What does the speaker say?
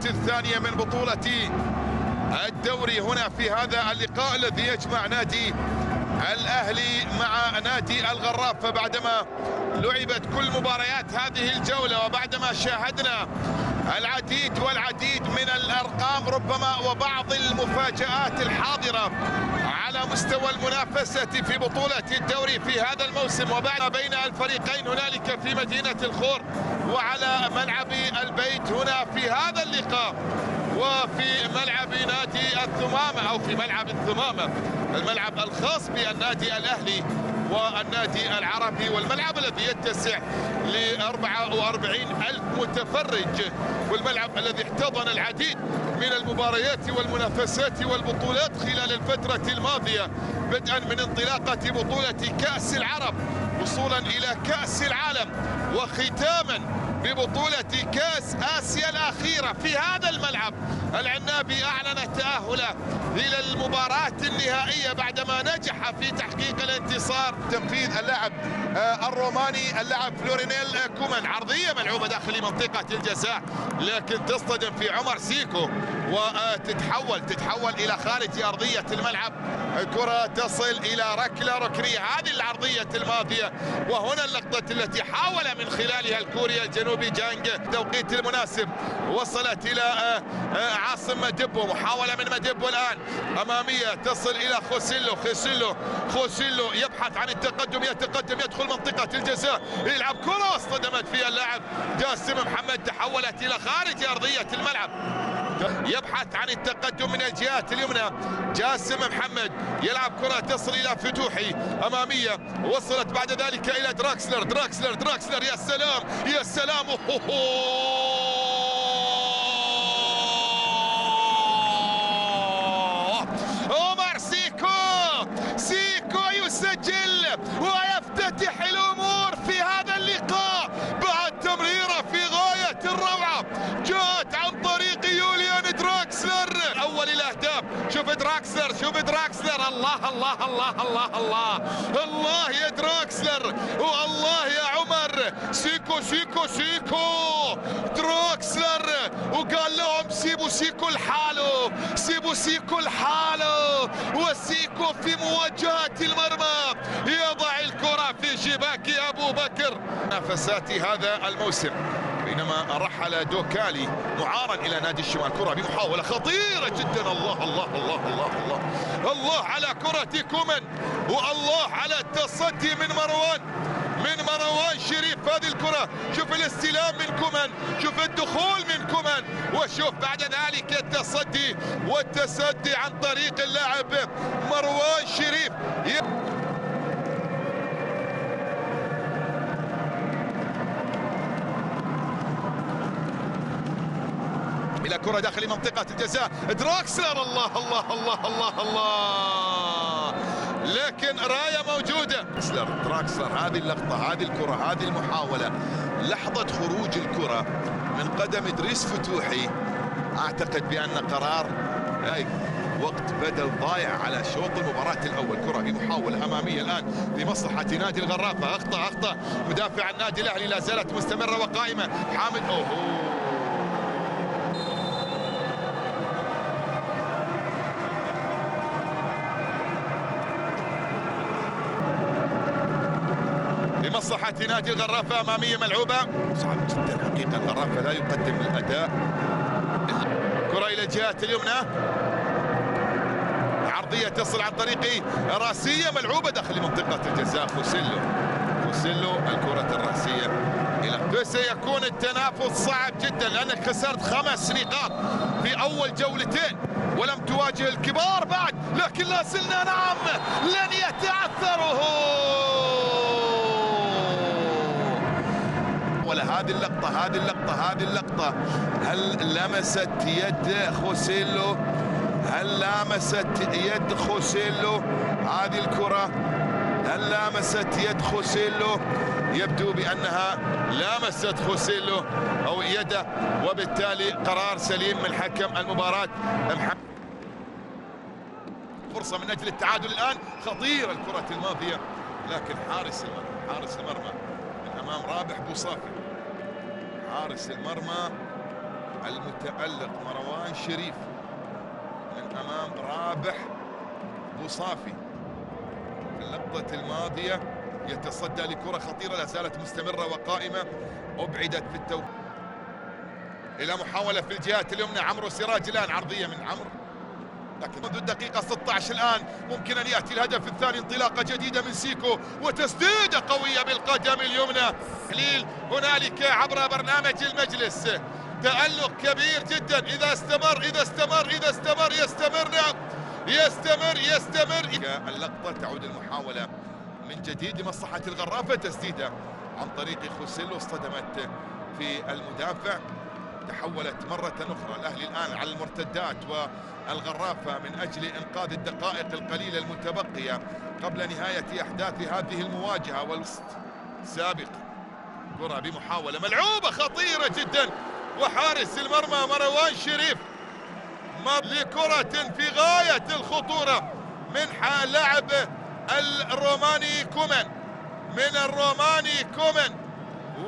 الثانية من بطولة الدوري هنا في هذا اللقاء الذي يجمع نادي الأهلي مع نادي الغرافة بعدما لعبت كل مباريات هذه الجولة وبعدما شاهدنا العديد والعديد من الأرقام ربما وبعض المفاجآت الحاضرة على مستوى المنافسة في بطولة الدوري في هذا الموسم وبعد بين الفريقين هنالك في مدينة الخور وعلى ملعب البيت هنا في هذا اللقاء وفي ملعب نادي الثمامة أو في ملعب الثمامة الملعب الخاص بالنادي الأهلي والنادي العربي والملعب الذي يتسع ل 44,000 متفرج والملعب الذي احتضن العديد من المباريات والمنافسات والبطولات خلال الفترة الماضية بدءا من انطلاقة بطولة كأس العرب وصولا إلى كأس العالم وختاما ببطولة كأس آسيا الأخيرة في هذا الملعب. العنابي أعلن تأهله إلى المباراة النهائية بعدما نجح في تحقيق الانتصار. تنفيذ اللاعب الروماني اللاعب فلورينيل كومان، عرضية ملعوبة داخل منطقة الجزاء لكن تصطدم في عمر سيكو وتتحول إلى خارج أرضية الملعب. الكرة تصل إلى ركلة ركنية، هذه العرضية الماضية وهنا اللقطة التي حاول من خلالها الكوري الجنوبي جانج التوقيت المناسب. وصلت إلى عاصم مدبو، محاولة من مدبو الآن أمامية تصل إلى خوسيلو يبحث عن التقدم، يتقدم يدخل منطقة الجزاء يلعب كرة اصطدمت فيها اللاعب جاسم محمد، تحولت إلى خارج أرضية الملعب. يبحث عن التقدم من الجهات اليمنى جاسم محمد يلعب كرة تصل إلى فتوحي أمامية، وصلت بعد ذلك إلى دراكسلر يا سلام عمر سيكو يسجل ويفتتح الأمور في هذا اللقاء بعد تمريرة في غاية الروعة جاءت عن طريق يوليان دراكسلر. أول الأهداف شوف دراكسلر الله يا دراكسلر والله يا عمر سيكو دراكسلر وقال لهم سيبوا سيكو لحاله وسيكو في مواجهة المرمى يضع الكرة في شباك أبو بكر. نافسات هذا الموسم بينما رحل دوكالي معارا إلى نادي الشمال، كرة بمحاولة خطيرة جدا. الله على كرة كومان والله على التصدي من مروان شريف. هذه الكرة شوف الاستلام من كومان، شوف الدخول من كومان وشوف بعد ذلك التصدي والتسدي عن طريق اللاعب مروان شريف. إلى كرة داخل منطقة الجزاء دراكسلر الله لكن راية موجودة. دراكسلر هذه اللقطة هذه الكرة هذه المحاولة لحظة خروج الكرة من قدم إدريس فتوحي أعتقد بأن قرار وقت بدل ضايع على شوط المباراة الأول. كرة بمحاولة أمامية الآن في مصلحة نادي الغرافة، أخطأ مدافع النادي الأهلي لا زالت مستمرة وقائمة حامد لمصلحة نادي الغرافة أمامية ملعوبة صعب جدا حقيقة. الغرافة لا يقدم الأداء. كرة إلى الجهة اليمنى، عرضية تصل عن طريق راسية ملعوبة داخل منطقة الجزاء. خوسيلو الكرة الراسية سيكون التنافس صعب جدا لأنك خسرت 5 نقاط في أول جولتين ولم تواجه الكبار بعد، لكن لا زلنا لن يتعثروا. ولا هذه اللقطة هل لمست يد خوسيلو؟ هذه الكرة هل لامست يد خوسيلو؟ يبدو بأنها لامست خوسيلو أو يده وبالتالي قرار سليم من حكم المباراة. فرصة من أجل التعادل الآن، خطيرة الكرة الماضية لكن حارس المرمى من أمام رابح بوصافي. حارس المرمى المتألق مروان شريف من امام رابح بوصافي. في اللقطة الماضية يتصدى لكرة خطيرة لا زالت مستمرة وقائمة، ابعدت في التوقيت الى محاولة في الجهات اليمنى. عمرو سراج الان عرضية من عمرو، لكن منذ الدقيقة 16 الآن ممكن أن يأتي الهدف الثاني. انطلاقة جديدة من سيكو وتسديدة قوية بالقدم اليمنى. تحليل هنالك عبر برنامج المجلس، تألق كبير جدا. إذا استمر نعم يستمر. اللقطة تعود المحاولة من جديد لمصلحة الغرافة، تسديدة عن طريق خوسيلو اصطدمت في المدافع. تحولت مرة أخرى الأهلي الآن على المرتدات والغرافة من أجل إنقاذ الدقائق القليلة المتبقية قبل نهاية أحداث هذه المواجهة. والوسط سابق كرة بمحاولة ملعوبة خطيرة جدا، وحارس المرمى مروان شريف لكرة في غاية الخطورة من لاعب الروماني كومان